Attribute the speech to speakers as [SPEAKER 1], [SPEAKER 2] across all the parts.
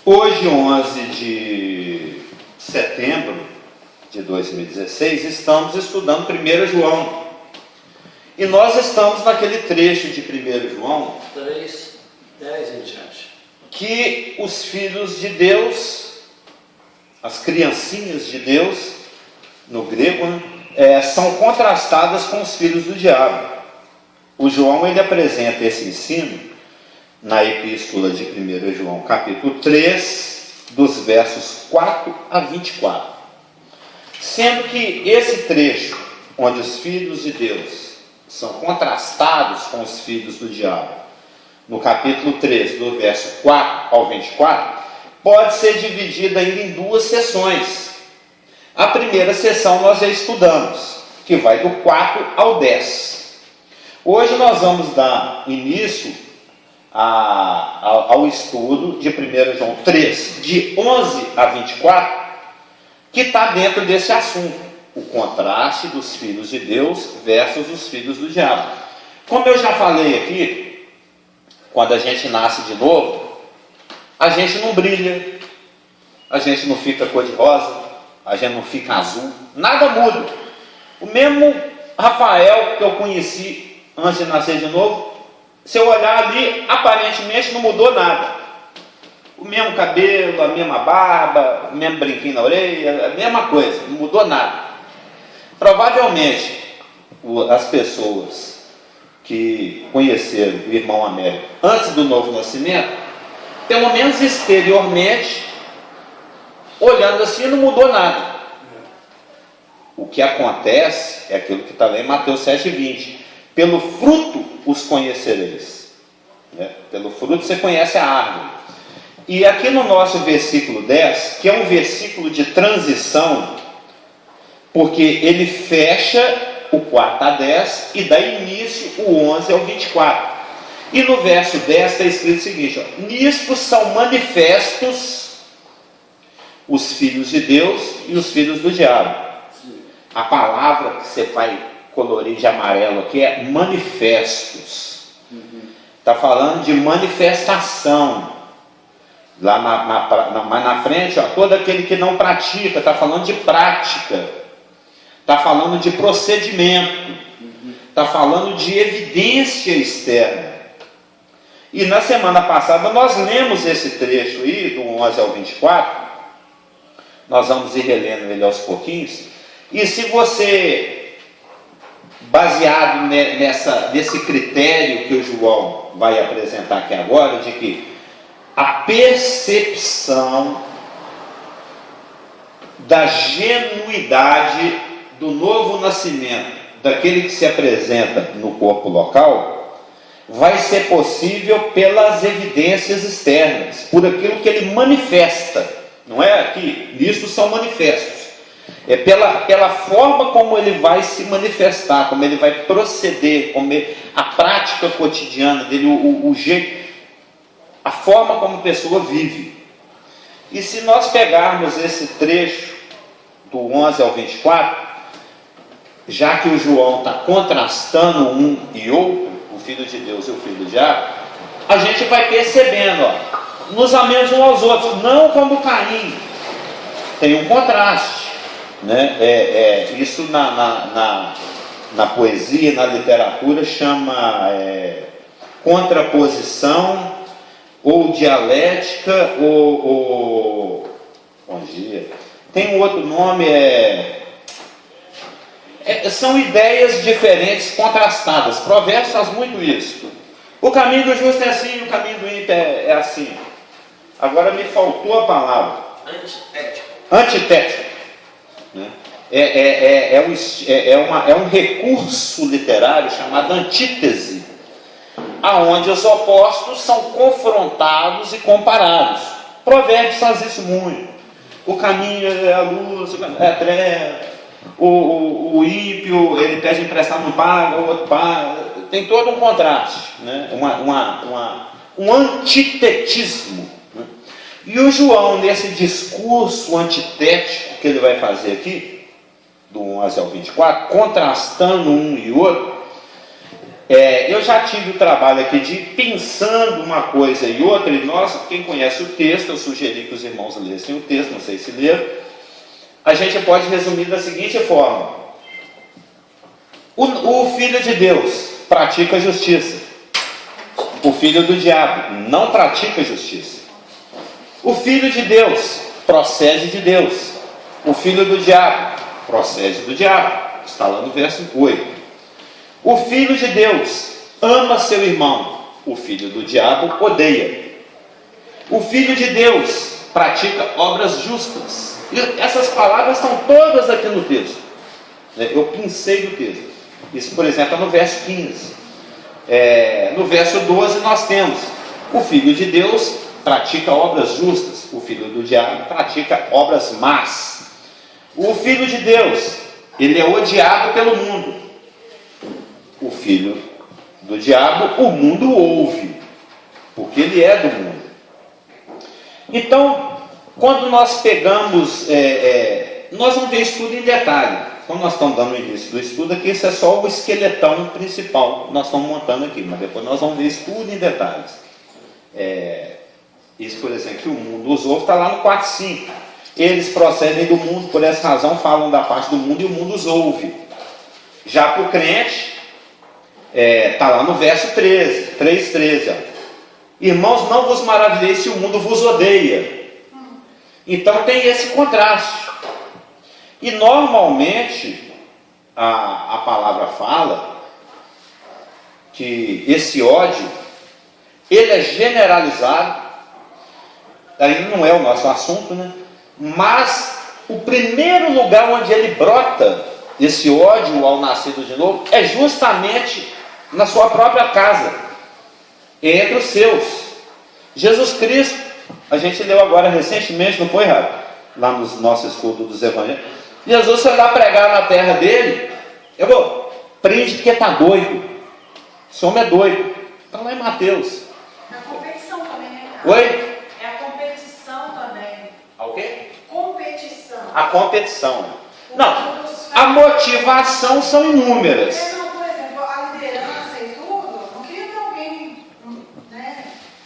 [SPEAKER 1] Hoje, 11 de setembro de 2016, estamos estudando 1 João. E nós estamos naquele trecho de 1 João
[SPEAKER 2] 3, 10 em diante.
[SPEAKER 1] Que os filhos de Deus, as criancinhas de Deus, no grego, são contrastadas com os filhos do diabo. O João, ele apresenta esse ensino na epístola de 1 João, capítulo 3, dos versos 4 a 24. Sendo que esse trecho, onde os filhos de Deus são contrastados com os filhos do diabo, no capítulo 3, do verso 4 ao 24, pode ser dividido ainda em duas sessões. A primeira sessão nós já estudamos, que vai do 4 ao 10. Hoje nós vamos dar início ao estudo de 1 João 3, de 11 a 24, que está dentro desse assunto, o contraste dos filhos de Deus versus os filhos do diabo. Como eu já falei aqui, quando a gente nasce de novo, a gente não brilha, a gente não fica cor-de-rosa, a gente não fica azul, nada muda. O mesmo Rafael que eu conheci antes de nascer de novo, se eu olhar ali, aparentemente não mudou nada. O mesmo cabelo, a mesma barba, o mesmo brinquinho na orelha, a mesma coisa, não mudou nada. Provavelmente, as pessoas que conheceram o irmão Américo antes do novo nascimento, pelo menos exteriormente, olhando assim, não mudou nada. O que acontece é aquilo que está lá em Mateus 7,20. Pelo fruto os conhecereis. Pelo fruto você conhece a árvore. E aqui no nosso versículo 10, que é um versículo de transição, porque ele fecha o 4 a 10 e dá início o 11 ao 24. E no verso 10 está escrito o seguinte: nisto são manifestos os filhos de Deus e os filhos do diabo. A palavra que você vai colorir de amarelo aqui é manifestos. Está falando de manifestação. Lá mais na frente, todo aquele que não pratica, está falando de prática. Está falando de procedimento. Está falando de evidência externa. E na semana passada nós lemos esse trecho aí, do 11 ao 24. Nós vamos ir relendo ele aos pouquinhos. E se você, baseado nesse critério que o João vai apresentar aqui agora, de que a percepção da genuidade do novo nascimento, daquele que se apresenta no corpo local, vai ser possível pelas evidências externas, por aquilo que ele manifesta. Não é aqui, nisso são manifestos. É pela forma como ele vai se manifestar, como ele vai proceder, a prática cotidiana dele, o jeito, a forma como a pessoa vive. E se nós pegarmos esse trecho do 11 ao 24, já que o João está contrastando um e outro, o Filho de Deus e o Filho do Diabo, a gente vai percebendo, nos amemos uns aos outros, não como Caim. Tem um contraste. Isso na poesia, na literatura, chama contraposição, ou dialética, ou bom dia. Tem um outro nome, são ideias diferentes, contrastadas. Provérbios faz muito isso. O caminho do justo é assim, o caminho do ímpio é assim. Agora me faltou a palavra. Antitético. É um recurso literário chamado antítese, aonde os opostos são confrontados e comparados. Provérbios faz isso muito. O caminho é a luz, é a treva. O ímpio, ele pede emprestado, não paga, o outro paga. Tem todo um contraste, um antitetismo. E o João, nesse discurso antitético que ele vai fazer aqui, do 11 ao 24, contrastando um e outro, Eu já tive o trabalho aqui de pensando uma coisa e outra, e nós, quem conhece o texto, eu sugeri que os irmãos lessem o texto, não sei se leram, a gente pode resumir da seguinte forma: o Filho de Deus pratica justiça, o filho do diabo não pratica justiça. O Filho de Deus procede de Deus, o filho do diabo procede do diabo. Está lá no verso 8. O Filho de Deus ama seu irmão, o filho do diabo odeia. O Filho de Deus pratica obras justas. E essas palavras estão todas aqui no texto. Eu pensei no texto. Isso, por exemplo, é no verso 15. No verso 12 nós temos: o Filho de Deus pratica obras justas, o filho do diabo pratica obras más. O Filho de Deus, ele é odiado pelo mundo. O filho do diabo, o mundo ouve, porque ele é do mundo. Então, quando nós pegamos, nós vamos ver isso tudo em detalhe. Quando nós estamos dando o início do estudo aqui, isso é só o esqueletão principal que nós estamos montando aqui, mas depois nós vamos ver isso tudo em detalhes. Isso, por exemplo, que o mundo os ouve, está lá no 4:5. Eles procedem do mundo, por essa razão falam da parte do mundo e o mundo os ouve. Já para o crente, está lá no verso 3:13. Irmãos, não vos maravilheis se o mundo vos odeia. Então tem esse contraste. E normalmente a palavra fala que esse ódio, ele é generalizado. Aí não é o nosso assunto, né? Mas o primeiro lugar onde ele brota, esse ódio ao nascido de novo, é justamente na sua própria casa, entre os seus. Jesus Cristo, a gente leu agora recentemente, não foi, Rabi? Lá nos nossos estudos dos evangelhos. Jesus foi lá pregar na terra dele. Prende porque está doido. Esse homem é doido. Está lá em Mateus.
[SPEAKER 3] É a competição também, né, cara?
[SPEAKER 1] Oi?
[SPEAKER 3] É a competição também.
[SPEAKER 1] A o quê?
[SPEAKER 3] Competição.
[SPEAKER 1] A competição. Não, a motivação são inúmeras.
[SPEAKER 3] Por exemplo, a liderança e tudo, não queria ver alguém, né?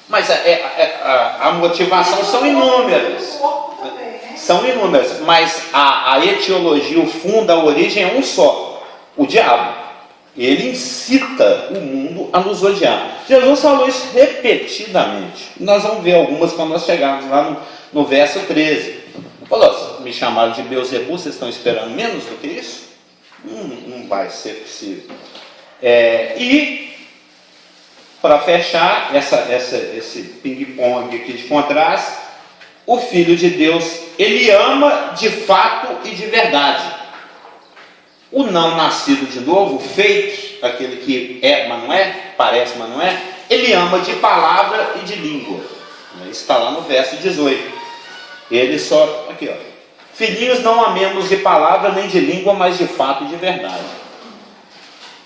[SPEAKER 1] Mas a motivação são inúmeras.
[SPEAKER 3] O corpo também, né?
[SPEAKER 1] São inúmeras, mas a etiologia, o fundo, a origem é um só: o diabo. Ele incita o mundo a nos odiar. Jesus falou isso repetidamente. Nós vamos ver algumas quando nós chegarmos lá no verso 13. Falou: me chamaram de Beelzebul, vocês estão esperando menos do que isso? Não vai ser possível. E para fechar esse ping-pong aqui de contraste, o Filho de Deus, ele ama de fato e de verdade. O não nascido de novo, fake, aquele que é, mas não é, parece, mas não é, ele ama de palavra e de língua. Isso está lá no verso 18. Ele só, aqui ó: filhinhos, não amemos de palavra nem de língua, mas de fato e de verdade.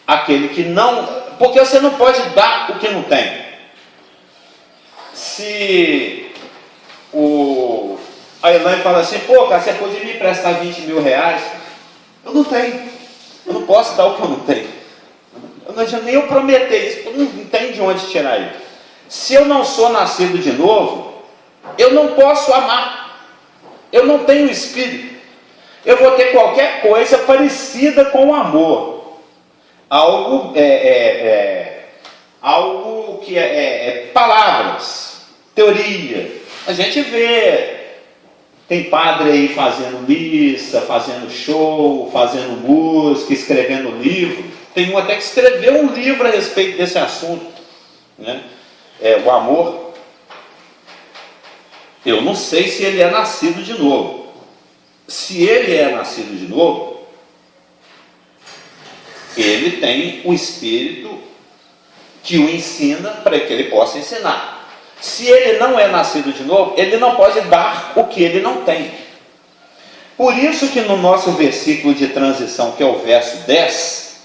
[SPEAKER 1] Aquele que não, porque você não pode dar o que não tem. Se a Elaine fala assim: pô, cara, você pode me emprestar 20 mil reais? Eu não tenho. Eu não posso dar o que eu não tenho. Não adianta nem eu prometer isso, porque eu não tenho de onde tirar isso. Se eu não sou nascido de novo, eu não posso amar. Eu não tenho espírito. Eu vou ter qualquer coisa parecida com o amor. Algo que palavras, teoria. A gente vê, tem padre aí fazendo missa, fazendo show, fazendo música, escrevendo livro. Tem um até que escreveu um livro a respeito desse assunto, né? O amor. Eu não sei se ele é nascido de novo. Se ele é nascido de novo, ele tem o Espírito que o ensina para que ele possa ensinar. Se ele não é nascido de novo, ele não pode dar o que ele não tem. Por isso que no nosso versículo de transição, que é o verso 10,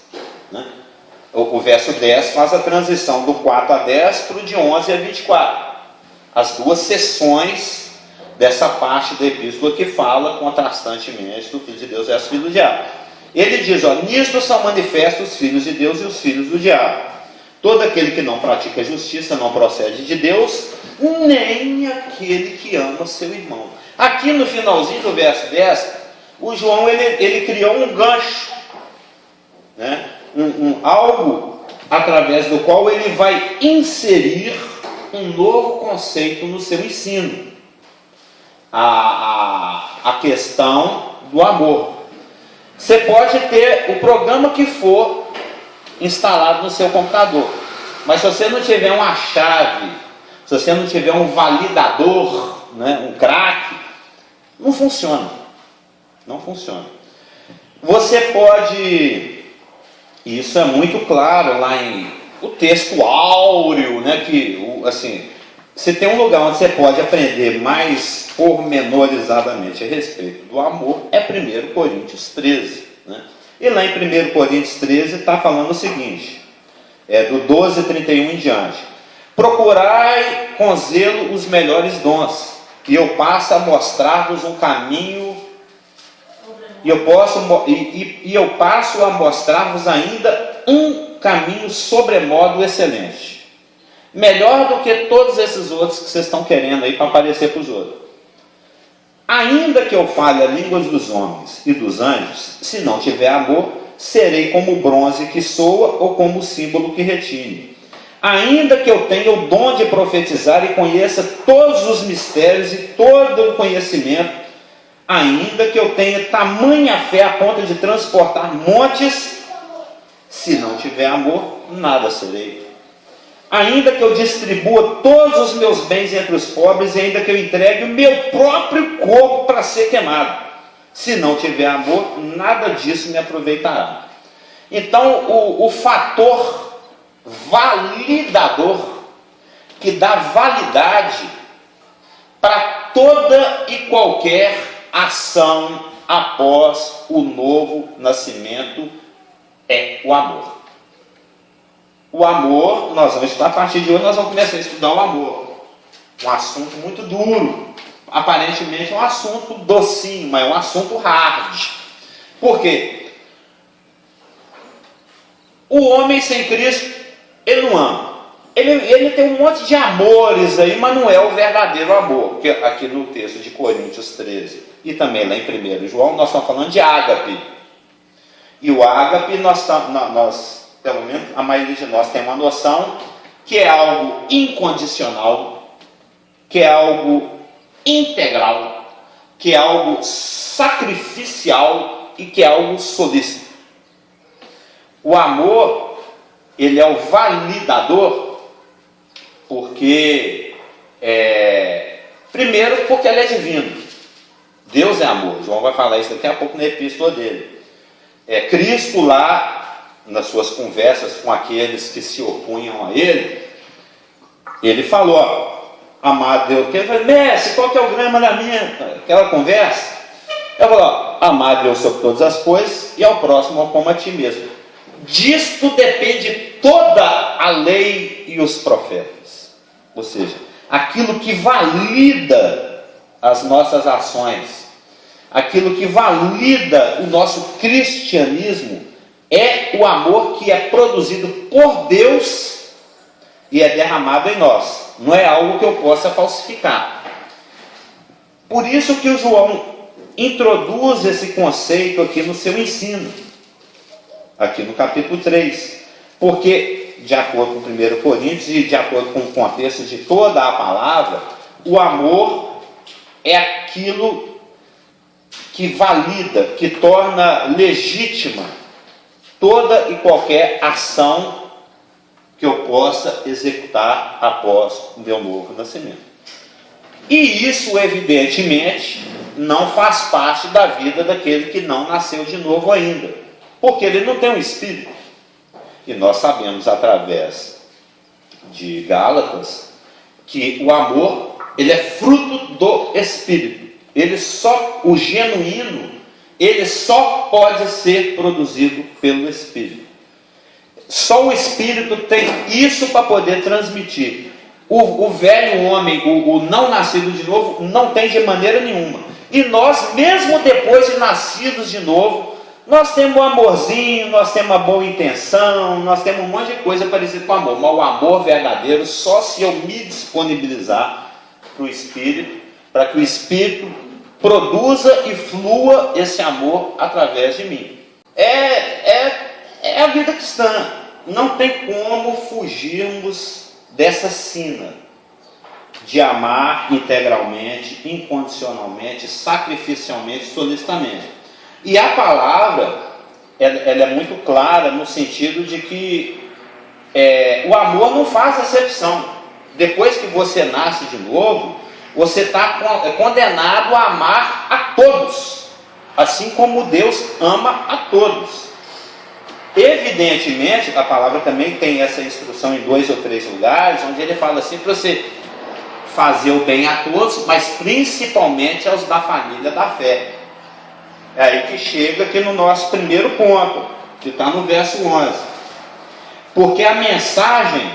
[SPEAKER 1] né? O verso 10 faz a transição do 4 a 10 para o de 11 a 24. As duas sessões dessa parte da epístola que fala contrastantemente do Filho de Deus versus Filho do Diabo. Ele diz: nisto são manifestos os filhos de Deus e os filhos do diabo. todo aquele que não pratica a justiça não procede de Deus, nem aquele que ama seu irmão. Aqui no finalzinho do verso 10, o João ele criou um gancho, né? Algo através do qual ele vai inserir um novo conceito no seu ensino. A questão do amor. Você pode ter o programa que for instalado no seu computador, mas se você não tiver uma chave, se você não tiver um validador, né, um crack, não funciona. Não funciona. Você pode, isso é muito claro lá em o texto áureo, né, que assim, se tem um lugar onde você pode aprender mais pormenorizadamente a respeito do amor, é 1 Coríntios 13. Né? E lá em 1 Coríntios 13 está falando o seguinte, do 12:31 em diante. Procurai com zelo os melhores dons, e eu passo a mostrar-vos um caminho, e eu passo a mostrar-vos ainda um caminho sobremodo excelente. Melhor do que todos esses outros que vocês estão querendo aí para aparecer para os outros. Ainda que eu fale a língua dos homens e dos anjos, se não tiver amor, serei como o bronze que soa ou como o símbolo que retine. Ainda que eu tenha o dom de profetizar e conheça todos os mistérios e todo o conhecimento, ainda que eu tenha tamanha fé a ponto de transportar montes, se não tiver amor, nada serei. Ainda que eu distribua todos os meus bens entre os pobres, e ainda que eu entregue o meu próprio corpo para ser queimado, se não tiver amor, nada disso me aproveitará. Então, o fator validador, que dá validade para toda e qualquer ação após o novo nascimento, é o amor. O amor, nós vamos estudar a partir de hoje, nós vamos começar a estudar o amor. Um assunto muito duro. Aparentemente um assunto docinho, mas é um assunto hard. Por quê? O homem sem Cristo, ele não ama. Ele tem um monte de amores aí, mas não é o verdadeiro amor. Porque aqui no texto de Coríntios 13 e também lá em 1 João, nós estamos falando de ágape. E o ágape, nós pelo menos a maioria de nós tem uma noção que é algo incondicional, que é algo integral, que é algo sacrificial e que é algo solícito. O amor, ele é o validador, porque primeiro porque ele é divino. Deus é amor. João vai falar isso daqui a pouco na epístola dele. Cristo lá, nas suas conversas com aqueles que se opunham a ele, ele falou, amado Deus, ele falou, mestre, qual que é o grande mandamento? Aquela conversa, ele falou, amar Deus sobre todas as coisas e ao próximo como a ti mesmo. Disto depende toda a lei e os profetas. Ou seja, aquilo que valida as nossas ações, aquilo que valida o nosso cristianismo, é o amor que é produzido por Deus e é derramado em nós. Não é algo que eu possa falsificar. Por isso que o João introduz esse conceito aqui no seu ensino, aqui no capítulo 3. Porque, de acordo com 1 Coríntios e de acordo com o contexto de toda a palavra, o amor é aquilo que valida, que torna legítima toda e qualquer ação que eu possa executar após o meu novo nascimento. E isso, evidentemente, não faz parte da vida daquele que não nasceu de novo ainda, porque ele não tem um espírito. E nós sabemos, através de Gálatas, que o amor, ele é fruto do espírito. O genuíno, ele só pode ser produzido pelo Espírito. Só o Espírito tem isso para poder transmitir. O velho homem, o não nascido de novo, não tem de maneira nenhuma. E nós, mesmo depois de nascidos de novo, Nós temos um amorzinho, nós temos uma boa intenção, nós temos um monte de coisa parecida com amor, mas o amor verdadeiro só se eu me disponibilizar para o Espírito, para que o Espírito produza e flua esse amor através de mim. É a vida cristã. Não tem como fugirmos dessa sina de amar integralmente, incondicionalmente, sacrificialmente, solicitamente. E a palavra, ela é muito clara no sentido de que o amor não faz acepção. Depois que você nasce de novo, você está condenado a amar a todos, assim como Deus ama a todos. Evidentemente, a palavra também tem essa instrução em 2 ou 3 lugares, onde ele fala assim, para você fazer o bem a todos, mas principalmente aos da família da fé. É aí que chega aqui no nosso primeiro ponto, que está no verso 11. Porque a mensagem,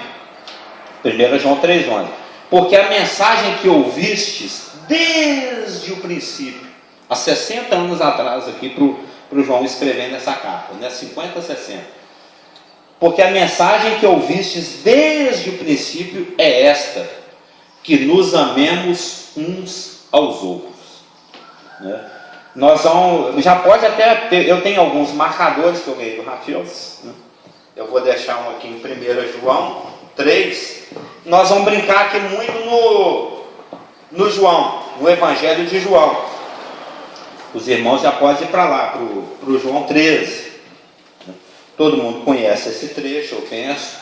[SPEAKER 1] 1 João 3,11, porque a mensagem que ouvistes desde o princípio, há 60 anos atrás aqui para o João escrevendo essa carta, né? 50, 60. Porque a mensagem que ouvistes desde o princípio é esta, que nos amemos uns aos outros, né? Nós vamos, já pode até ter, eu tenho alguns marcadores que eu ganhei do Rafael, né? Eu vou deixar um aqui em 1 João 3. Nós vamos brincar aqui muito no João, no Evangelho de João. Os irmãos já podem ir para lá, para o João 13. Todo mundo conhece esse trecho, eu penso.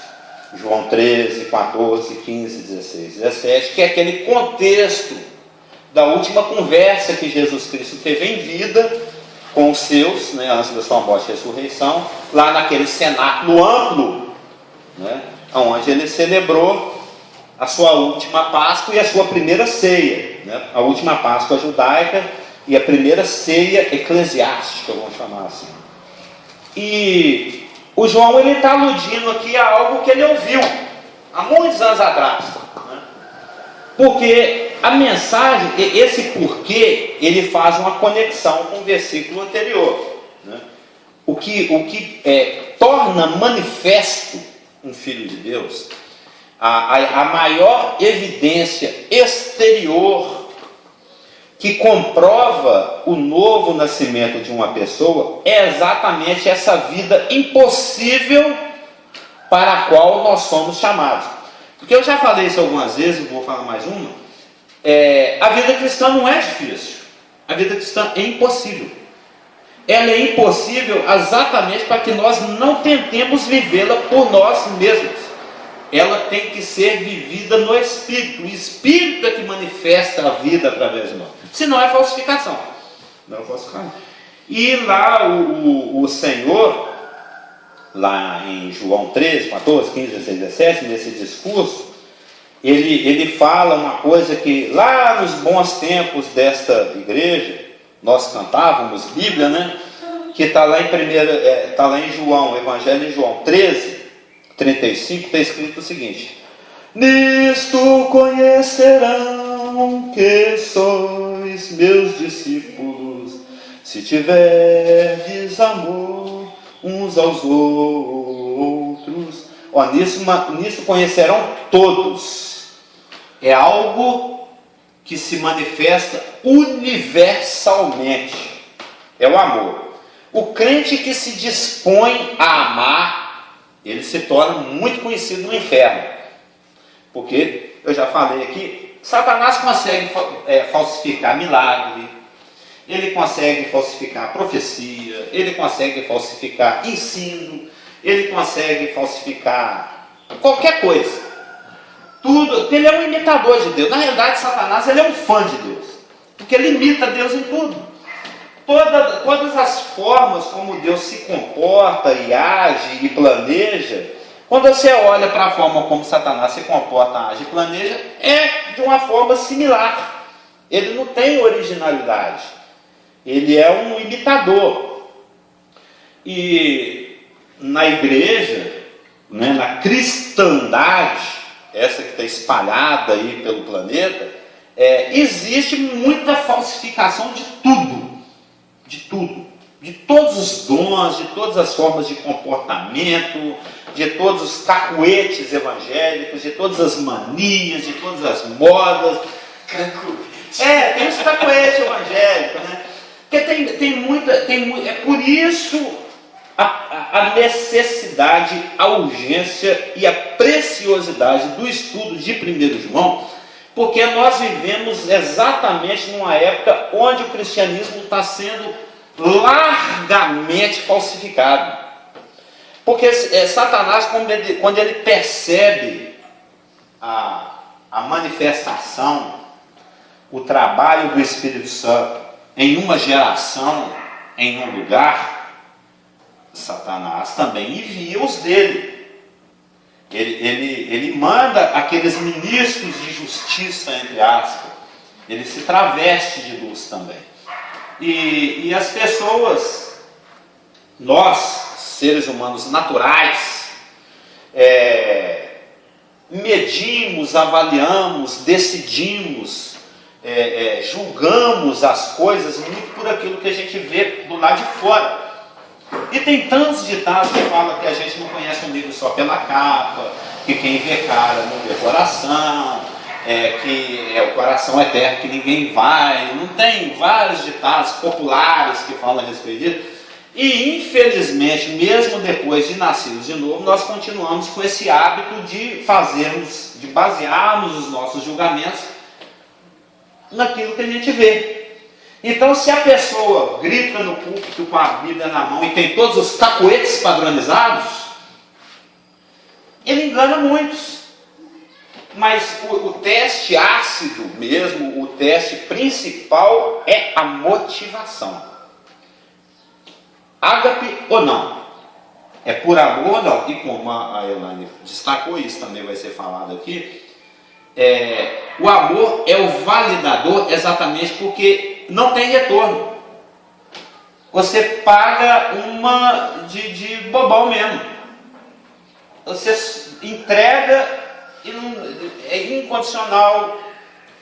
[SPEAKER 1] João 13, 14, 15, 16, 17, que é aquele contexto da última conversa que Jesus Cristo teve em vida com os seus, né, antes da sua morte e ressurreição, lá naquele cenáculo amplo, né, onde ele celebrou a sua última Páscoa e a sua primeira ceia, né, a última Páscoa judaica e a primeira ceia eclesiástica, vamos chamar assim. E o João está aludindo aqui a algo que ele ouviu há muitos anos atrás, né? Porque a mensagem, esse porquê, ele faz uma conexão com o versículo anterior, né? O que torna manifesto um filho de Deus, a maior evidência exterior que comprova o novo nascimento de uma pessoa é exatamente essa vida impossível para a qual nós somos chamados. Porque eu já falei isso algumas vezes, vou falar mais uma. A vida cristã não é difícil. A vida cristã é impossível. Ela é impossível exatamente para que nós não tentemos vivê-la por nós mesmos. Ela tem que ser vivida no Espírito. O Espírito é que manifesta a vida através de nós. Senão é falsificação. Não é falsificação. E lá o Senhor, lá em João 13, 14, 15, 16, 17, nesse discurso, ele fala uma coisa que lá nos bons tempos desta igreja, nós cantávamos Bíblia, né? Que está lá tá lá em João, Evangelho de João 13, 35, está escrito o seguinte: nisto conhecerão que sois meus discípulos, se tiverdes amor uns aos outros. Nisso conhecerão todos. É algo que se manifesta universalmente. É o amor. O crente que se dispõe a amar, ele se torna muito conhecido no inferno. Porque, eu já falei aqui, Satanás consegue falsificar milagre, ele consegue falsificar profecia, ele consegue falsificar ensino, ele consegue falsificar qualquer coisa. Tudo, ele é um imitador de Deus. Na realidade, Satanás ele é um fã de Deus, porque ele imita Deus em tudo. Todas as formas como Deus se comporta e age e planeja, quando você olha para a forma como Satanás se comporta, age e planeja, é de uma forma similar. Ele não tem originalidade. Ele é um imitador. E na igreja, né, na cristandade, essa que está espalhada aí pelo planeta, existe muita falsificação de tudo. De tudo. de todos os dons, de todas as formas de comportamento, de todos os cacuetes evangélicos, de todas as manias, de todas as modas. Tem os cacuetes evangélicos, né? Porque tem muita. É por isso a necessidade, a urgência e a preciosidade do estudo de 1 João, porque nós vivemos exatamente numa época onde o cristianismo está sendo largamente falsificado. Porque Satanás, quando ele percebe a manifestação, o trabalho do Espírito Santo em uma geração, em um lugar, Satanás também envia os dele. Ele manda aqueles ministros de justiça, entre aspas. Ele se traveste de luz também. E as pessoas, nós, seres humanos naturais, medimos, avaliamos, decidimos, julgamos as coisas muito por aquilo que a gente vê do lado de fora. E tem tantos ditados que falam que a gente não conhece um livro só pela capa, que quem vê cara não vê coração, que o coração eterno que ninguém vai. Não tem vários ditados populares que falam a respeito disso. E infelizmente, mesmo depois de nascermos de novo, nós continuamos com esse hábito de basearmos os nossos julgamentos naquilo que a gente vê. Então, se a pessoa grita no púlpito com a Bíblia na mão e tem todos os cacuetes padronizados, ele engana muitos. Mas o teste ácido mesmo, o teste principal é a motivação. Ágape ou não? É por amor ou não? E como a Elaine destacou, isso também vai ser falado aqui, o amor é o validador exatamente porque não tem retorno. Você paga uma de bobão mesmo. Você entrega e não, é incondicional.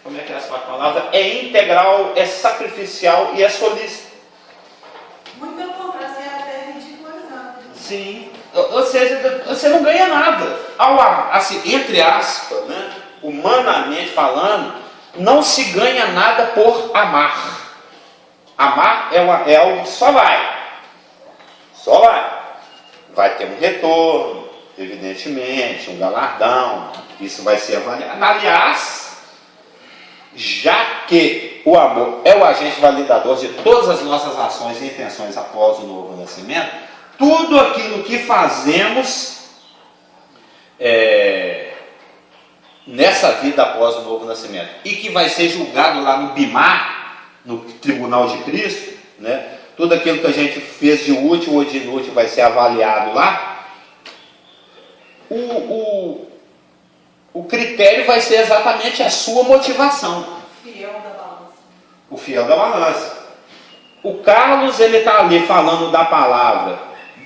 [SPEAKER 1] Como é que é essa palavra? É integral, é sacrificial e é solícito.
[SPEAKER 3] Muito pelo contrário, você é até ridicularizado.
[SPEAKER 1] Sim. Ou seja, você não ganha nada. Assim, entre aspas, né? Humanamente falando, não se ganha nada por amar. Amar é algo que só vai. Só vai. Vai ter um retorno, evidentemente, um galardão. Isso vai ser avaliado. Aliás, já que o amor é o agente validador de todas as nossas ações e intenções após o novo nascimento, tudo aquilo que fazemos nessa vida após o novo nascimento e que vai ser julgado lá no Bimá, no tribunal de Cristo, né? Tudo aquilo que a gente fez de útil ou de inútil vai ser avaliado lá. O critério vai ser exatamente a sua motivação.
[SPEAKER 3] Fiel da balança.
[SPEAKER 1] O fiel da balança. O Carlos, ele está ali falando da palavra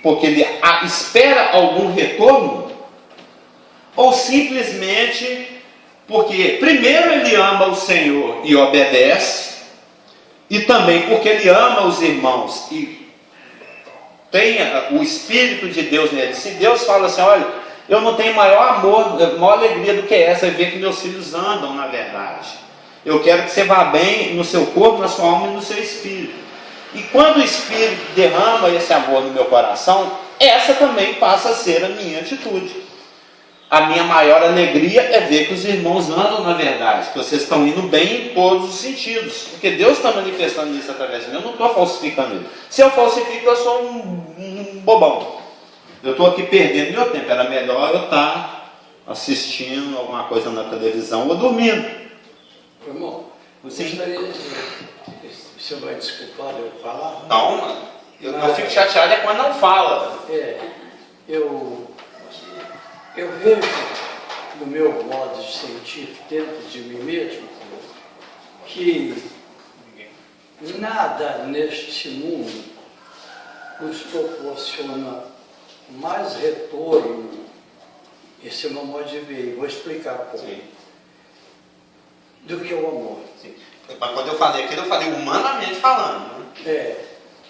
[SPEAKER 1] porque ele espera algum retorno, ou simplesmente porque primeiro ele ama o Senhor e obedece, e também porque ele ama os irmãos e tem o Espírito de Deus nele. Se Deus fala assim, olha, eu não tenho maior amor, maior alegria do que essa, é ver que meus filhos andam na verdade. Eu quero que você vá bem no seu corpo, na sua alma e no seu espírito. E quando o Espírito derrama esse amor no meu coração, essa também passa a ser a minha atitude. A minha maior alegria é ver que os irmãos andam na verdade, que vocês estão indo bem em todos os sentidos, porque Deus está manifestando isso através de mim. Eu não estou falsificando isso. Se eu falsifico, eu sou um bobão. Eu estou aqui perdendo meu tempo. Era melhor eu estar assistindo alguma coisa na televisão ou dormindo.
[SPEAKER 2] Irmão,
[SPEAKER 1] Sim.
[SPEAKER 2] Você vai desculpar eu falar?
[SPEAKER 1] Não, mano. Eu fico chateado quando não fala.
[SPEAKER 2] Eu vejo no meu modo de sentir dentro de mim mesmo que nada neste mundo nos proporciona mais retorno. Esse é o meu modo de ver, vou explicar um pouco. Do que o amor.
[SPEAKER 1] Sim. Mas quando eu falei aquilo, eu falei humanamente falando. Né?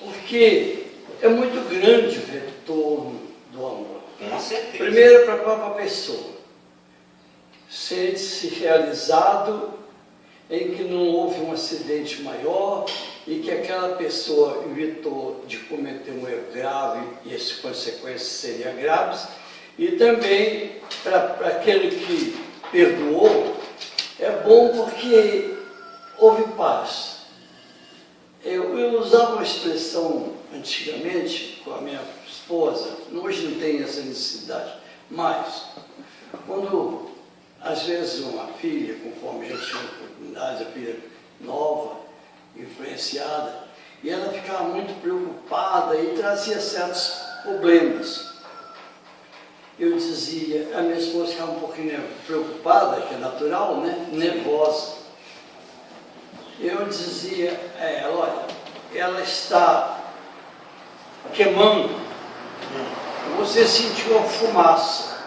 [SPEAKER 2] Porque é muito grande o retorno do amor.
[SPEAKER 1] Com certeza.
[SPEAKER 2] Primeiro, para a própria pessoa. Sente-se realizado em que não houve um acidente maior e que aquela pessoa evitou de cometer um erro grave e as consequências seriam graves. E também, para aquele que perdoou, é bom porque houve paz. Eu usava uma expressão antigamente com a minha esposa, hoje não tem essa necessidade, mas quando às vezes uma filha, conforme já tinha oportunidade, a filha nova, influenciada, e ela ficava muito preocupada e trazia certos problemas. Eu dizia, a minha esposa ficava um pouquinho preocupada, que é natural, né? Nervosa. Eu dizia a ela, olha, ela está queimando, você sentiu a fumaça,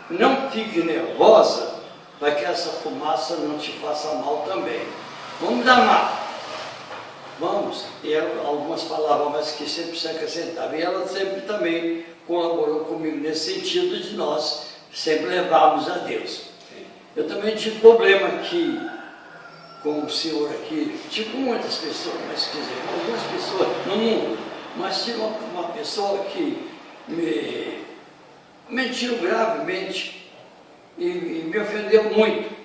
[SPEAKER 2] não fique nervosa, para que essa fumaça não te faça mal também. Vamos dar mal. Vamos. E algumas palavras, mas que sempre se acrescentava. E ela sempre também colaborou comigo nesse sentido de nós sempre levarmos a Deus. Eu também tive problema aqui com o senhor aqui, tive com muitas pessoas, mas quer dizer, algumas pessoas no mundo, mas tive uma pessoa que me mentiu gravemente e me ofendeu muito.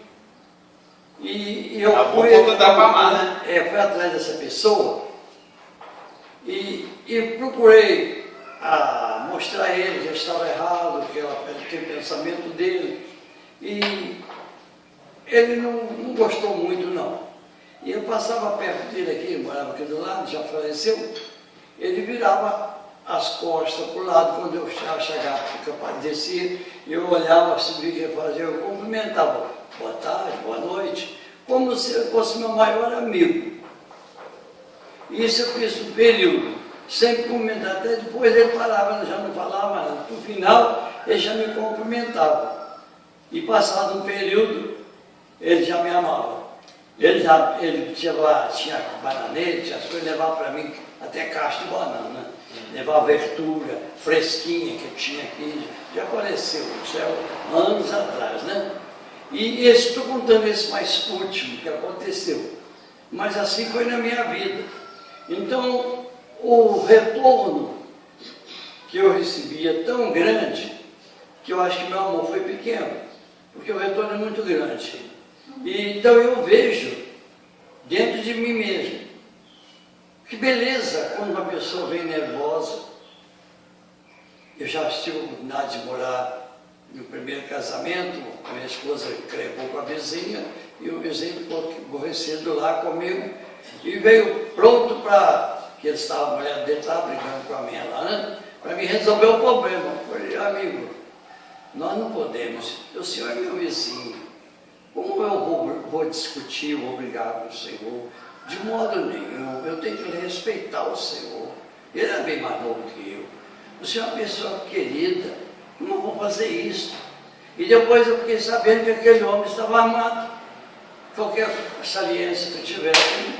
[SPEAKER 2] E eu fui,
[SPEAKER 1] fui
[SPEAKER 2] atrás dessa pessoa e procurei mostrar a ele que eu estava errado, que aquele pensamento dele. E ele não gostou muito, não. E eu passava perto dele aqui, ele morava aqui do lado, já faleceu. Ele virava as costas para o lado, quando eu chegava, capaz de descer, eu olhava, sabia o que ele fazia, eu cumprimentava, boa tarde, boa noite, como se eu fosse meu maior amigo. E isso eu fiz um período, sempre cumprimentava, até depois ele parava, já não falava mais nada. No final, ele já me cumprimentava. E passado um período, ele já me amava. Ele tinha bananeira, tinha as coisas, levava para mim até caixa de banana, levava verdura fresquinha que eu tinha aqui, já apareceu, isso é anos atrás, né? E estou contando esse mais último que aconteceu, mas assim foi na minha vida. Então, o retorno que eu recebi é tão grande que eu acho que meu amor foi pequeno, porque o retorno é muito grande. E, então eu vejo dentro de mim mesmo, que beleza quando uma pessoa vem nervosa. Eu já tive a oportunidade de morar no primeiro casamento, a minha esposa crepou com a vizinha, e o vizinho ficou aborrecido lá comigo, e veio pronto para, que ele estava, a mulher dele estava brigando com a minha lá, né? Para me resolver o problema. Eu falei, amigo, nós não podemos, o senhor é meu vizinho, como eu vou discutir, vou brigar com o senhor? De modo nenhum, eu tenho que respeitar o senhor. Ele é bem mais novo que eu. O senhor é uma pessoa querida, eu não vou fazer isso. E depois eu fiquei sabendo que aquele homem estava armado. Qualquer saliência que eu tivesse,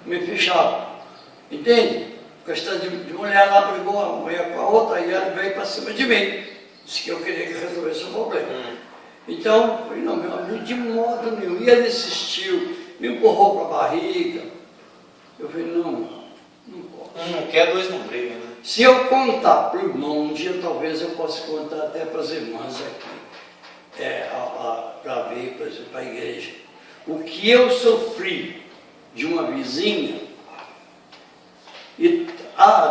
[SPEAKER 2] me fechava. Entende? Questão de mulher lá brigou a mulher com a outra, e ela veio para cima de mim. Disse que eu queria que resolvesse o problema. Então, eu falei, não, meu amigo, de modo nenhum. E ele insistiu, me empurrou com a barriga. Eu falei, não posso.
[SPEAKER 1] Não quer, dois não brigam, né?
[SPEAKER 2] Se eu contar para o irmão, um dia talvez eu possa contar até para as irmãs aqui, para ver, por exemplo, para a igreja, o que eu sofri de uma vizinha, e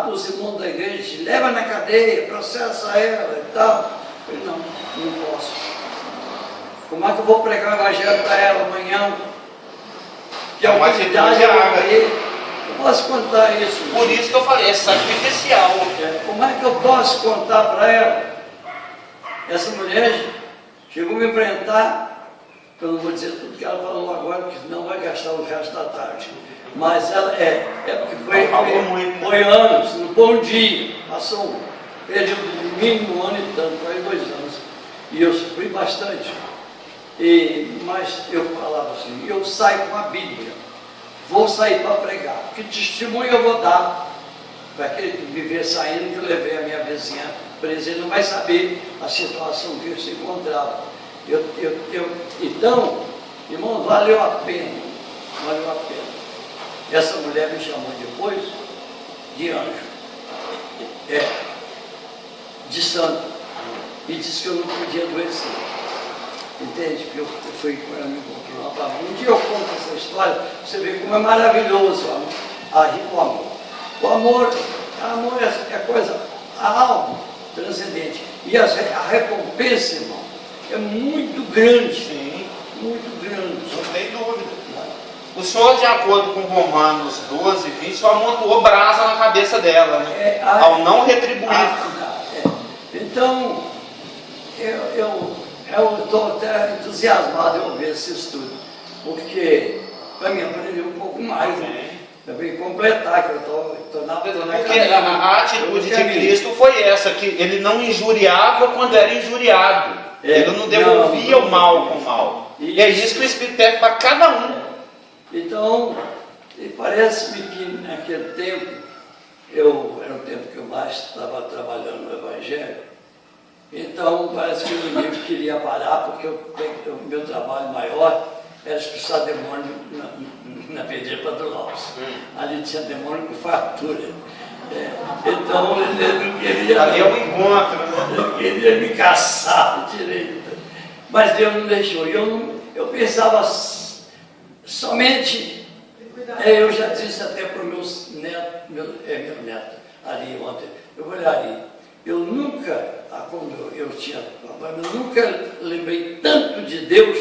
[SPEAKER 2] dos irmãos da igreja, leva na cadeia, processa ela e tal. Eu falei, não posso. Como é que eu vou pregar o evangelho para ela amanhã? Que a autoridade eu posso contar isso.
[SPEAKER 1] Por isso que eu falei, é sacrificial.
[SPEAKER 2] Como é que eu posso contar para ela? Essa mulher chegou a me enfrentar, eu não vou dizer tudo que ela falou agora, porque senão vai gastar o resto da tarde. Mas ela porque foi anos, não foi um dia, passou um período de mínimo um ano e tanto, foi 2 anos. E eu sofri bastante. Mas eu falava assim, eu saio com a Bíblia, vou sair para pregar, que testemunho eu vou dar? Vai querer me ver saindo, que eu levei a minha vizinha presa, ele não vai saber a situação que eu se encontrava. Então, irmão, valeu a pena, valeu a pena. Essa mulher me chamou depois de anjo, de santo, e disse que eu não podia adoecer. Entende? Porque eu fui com ela, me encontrou uma família. Um dia eu conto essa história, você vê como é maravilhoso o amor. O amor é coisa, algo transcendente. E a recompensa, irmão, é muito grande.
[SPEAKER 1] Sim.
[SPEAKER 2] Muito grande.
[SPEAKER 1] Não tem dúvida. O Senhor, de acordo com Romanos 12, 20, só amontoou brasa na cabeça dela, né? Ao não retribuir.
[SPEAKER 2] Então, eu estou até entusiasmado em ouvir esse estudo, porque para mim aprender um pouco mais, né? Para mim completar, que eu estou na
[SPEAKER 1] Porque a atitude de Cristo foi essa, que ele não injuriava quando era injuriado. Ele não devolvia o mal com o mal. E é isso que o Espírito pede para cada um.
[SPEAKER 2] Então, parece-me que naquele tempo, era o tempo que eu mais estava trabalhando no Evangelho, então parece que o inimigo queria parar, porque o meu trabalho maior era expulsar demônio na Pedreira do Lopes. Ali tinha demônio com fartura. Então ele não queria.
[SPEAKER 1] Ali é um encontro, né?
[SPEAKER 2] Ele queria me caçar direito. Mas Deus não deixou. Eu pensava somente. Eu já disse até para os meus netos, meu neto ali ontem, eu vou olhar ali. Eu nunca, quando eu nunca lembrei tanto de Deus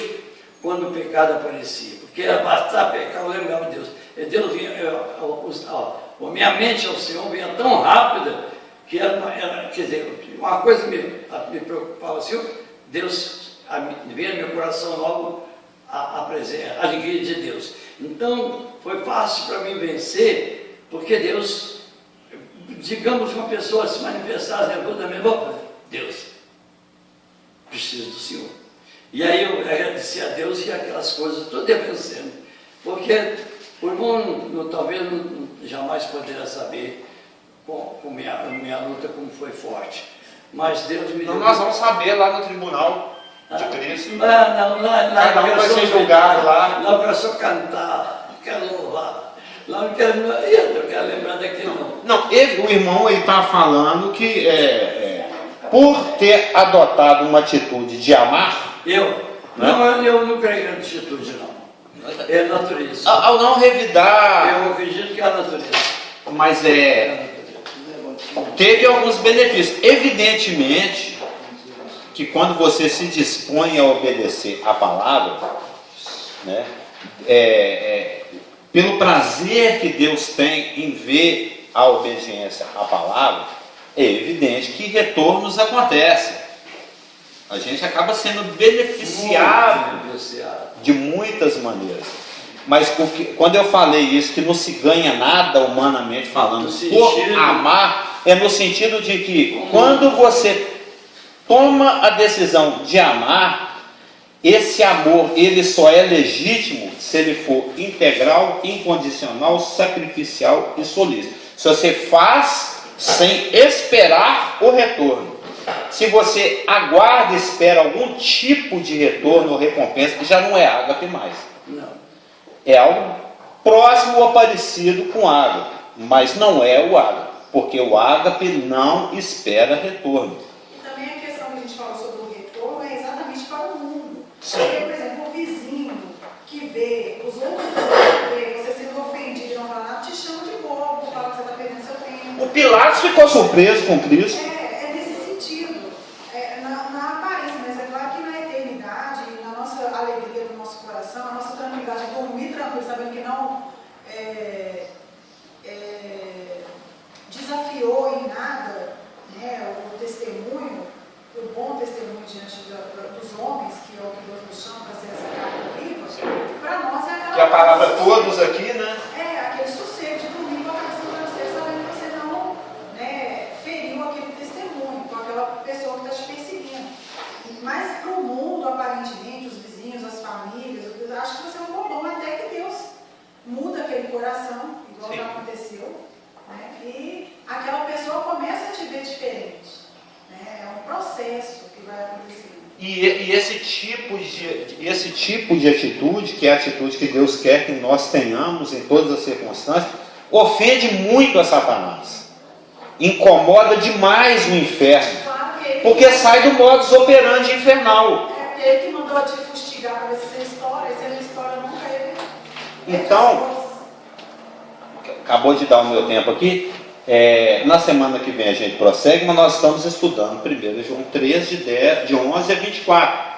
[SPEAKER 2] quando o pecado aparecia. Porque era bastar pecar, eu lembrava de Deus. E Deus vinha, a minha mente ao Senhor vinha tão rápida que quer dizer, uma coisa me preocupava assim, Deus vinha no meu coração logo a alegria de Deus. Então, foi fácil para mim vencer, porque Deus, digamos, uma pessoa se manifestar nervosa da minha boca, Deus, preciso do Senhor. E aí eu agradeci a Deus e aquelas coisas todas vencendo, porque o irmão talvez jamais poderá saber com minha luta como foi forte, mas Deus me deu.
[SPEAKER 1] Então nós vamos saber lá no tribunal de Cristo.
[SPEAKER 2] Cada um
[SPEAKER 1] vai ser julgado lá.
[SPEAKER 2] Lá eu quero só cantar, quero louvar. Lá eu quero lembrar daquele não.
[SPEAKER 1] Não, o irmão está falando que por ter adotado uma atitude de amar.
[SPEAKER 2] Eu não creio em atitude, não. É natureza.
[SPEAKER 1] Ao não revidar.
[SPEAKER 2] Eu acredito que é a natureza.
[SPEAKER 1] Mas teve alguns benefícios. Evidentemente que quando você se dispõe a obedecer a palavra, né, pelo prazer que Deus tem em ver a obediência à palavra, é evidente que retornos acontecem. A gente acaba sendo beneficiado de muitas maneiras. Mas quando eu falei isso, que não se ganha nada humanamente falando por amar, é no sentido de que quando você toma a decisão de amar, esse amor ele só é legítimo se ele for integral, incondicional, sacrificial e solícito. Se você faz sem esperar o retorno. Se você aguarda e espera algum tipo de retorno ou recompensa, já não é ágape mais.
[SPEAKER 2] Não.
[SPEAKER 1] É algo próximo ou parecido com ágape, mas não é o ágape, porque o ágape não espera retorno.
[SPEAKER 3] E também a questão que a gente falou sobre o retorno é exatamente para o mundo.
[SPEAKER 1] Sim.
[SPEAKER 3] Porque, por exemplo, o vizinho que vê os outros você sendo ofendido e não fala nada, te chama de bobo, fala que você está perdendo seu tempo.
[SPEAKER 1] O Pilatos ficou surpreso com Cristo.
[SPEAKER 3] É nesse sentido, na aparência, mas é claro que na eternidade, na nossa alegria do nosso coração, a nossa tranquilidade, dormir tranquilo, sabendo que não desafiou em nada, né, o testemunho, o bom testemunho diante dos homens, que é o que Deus nos chama para ser essa carta viva, para nós é aquela.
[SPEAKER 1] Que a palavra todos aqui, né?
[SPEAKER 3] Aquele sossego de dormir com a cabeça no travesseiro, sabendo que você não feriu aquele testemunho, com aquela pessoa que está te perseguindo. Mas para o mundo, aparentemente, os vizinhos, as famílias, eu acho que você é um bobão, até que Deus muda aquele coração, igual já aconteceu, né? E aquela pessoa começa a te ver diferente. Né? É um processo que vai acontecendo.
[SPEAKER 1] E esse tipo de atitude, que é a atitude que Deus quer que nós tenhamos em todas as circunstâncias, ofende muito a Satanás. Incomoda demais o inferno.
[SPEAKER 3] Claro que ele,
[SPEAKER 1] Porque sai do modus operandi infernal.
[SPEAKER 3] é porque ele que mandou te fustigar para ver se você estoura, e se ele estoura nunca ele.
[SPEAKER 1] Então, acabou de dar o meu tempo aqui. Na semana que vem a gente prossegue, mas nós estamos estudando 1 João 3, de 11 a 24,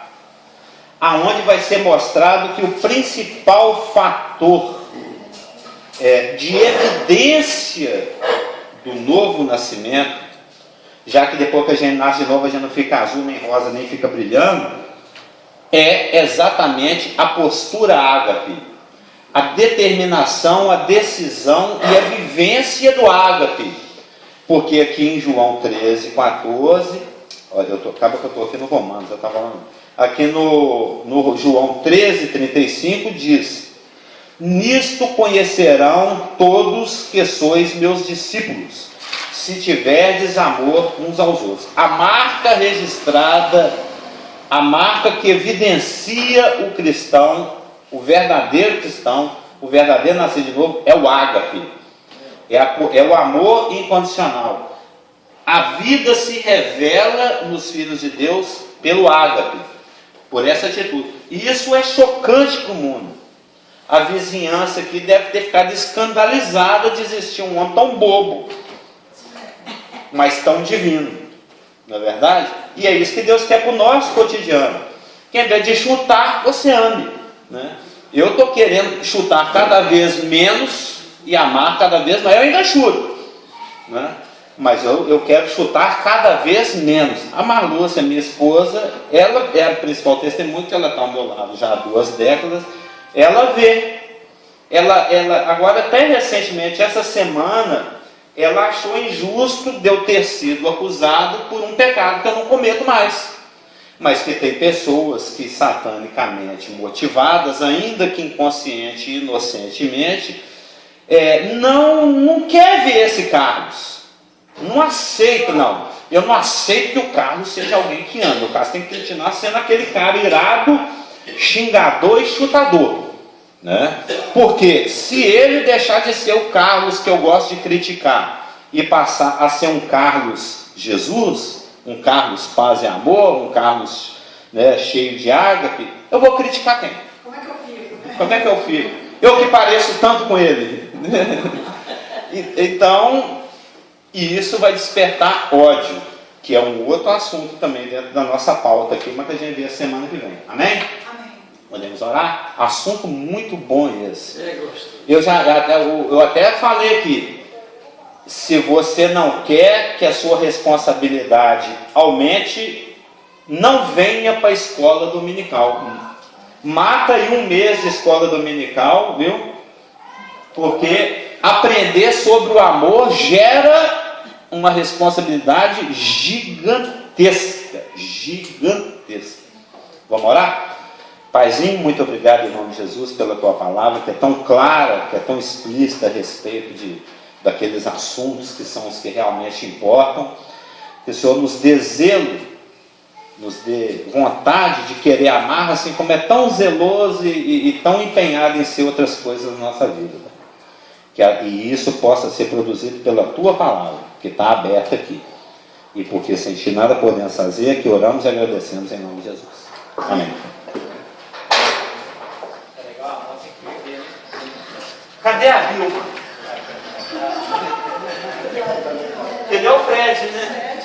[SPEAKER 1] aonde vai ser mostrado que o principal fator de evidência do novo nascimento, já que depois que a gente nasce de novo a gente não fica azul, nem rosa, nem fica brilhando, é exatamente a postura ágape. A determinação, a decisão e a vivência do ágape. Porque aqui em João 13, 14, olha, acaba que eu estou aqui no Romanos, eu estava falando. Aqui no João 13, 35 diz: nisto conhecerão todos que sois meus discípulos, se tiverdes amor uns aos outros. A marca registrada, a marca que evidencia o cristão, o verdadeiro cristão, o verdadeiro nascido de novo, é o ágape, é o amor incondicional. A vida se revela nos filhos de Deus pelo ágape, por essa atitude. E isso é chocante para o mundo. A vizinhança aqui deve ter ficado escandalizada de existir um homem tão bobo, mas tão divino, não é verdade? E é isso que Deus quer para o nosso cotidiano. Que ao invés de chutar, você ame. Né? Eu estou querendo chutar cada vez menos e amar cada vez mais. Eu ainda chuto, né? Mas eu quero chutar cada vez menos. A Marlúcia, minha esposa, ela é a principal testemunha, que ela está ao meu lado já há 2 décadas. Ela vê. Agora, até recentemente, essa semana, ela achou injusto de eu ter sido acusado por um pecado que eu não cometo mais. Mas que tem pessoas que satanicamente motivadas, ainda que inconsciente e inocentemente, não quer ver esse Carlos. Não aceita, não. Eu não aceito que o Carlos seja alguém que anda. O Carlos tem que continuar sendo aquele cara irado, xingador e chutador. Né? Porque se ele deixar de ser o Carlos que eu gosto de criticar e passar a ser um Carlos Jesus, um Carlos paz e amor, um Carlos, né, cheio de ágape, eu vou criticar quem?
[SPEAKER 3] Como é que eu fico?
[SPEAKER 1] Como é que eu fico? Eu que pareço tanto com ele. Então, e isso vai despertar ódio, que é um outro assunto também dentro da nossa pauta aqui, mas que a gente vê a semana que vem. Amém?
[SPEAKER 3] Amém.
[SPEAKER 1] Podemos orar? Assunto muito bom esse.
[SPEAKER 2] Gostoso.
[SPEAKER 1] Eu até falei aqui, se você não quer que a sua responsabilidade aumente, não venha para a escola dominical. Mata aí 1 mês de escola dominical, viu? Porque aprender sobre o amor gera uma responsabilidade gigantesca. Gigantesca. Vamos orar? Paizinho, muito obrigado em nome de Jesus pela tua palavra, que é tão clara, que é tão explícita a respeito daqueles assuntos que são os que realmente importam. Que o Senhor nos dê zelo, nos dê vontade de querer amar, assim como é tão zeloso e tão empenhado em ser outras coisas na nossa vida. E isso possa ser produzido pela tua palavra, que está aberta aqui. E porque sem ti nada podemos fazer, que oramos e agradecemos em nome de Jesus. Amém. Cadê a Vilma? Ele é o Fred, né?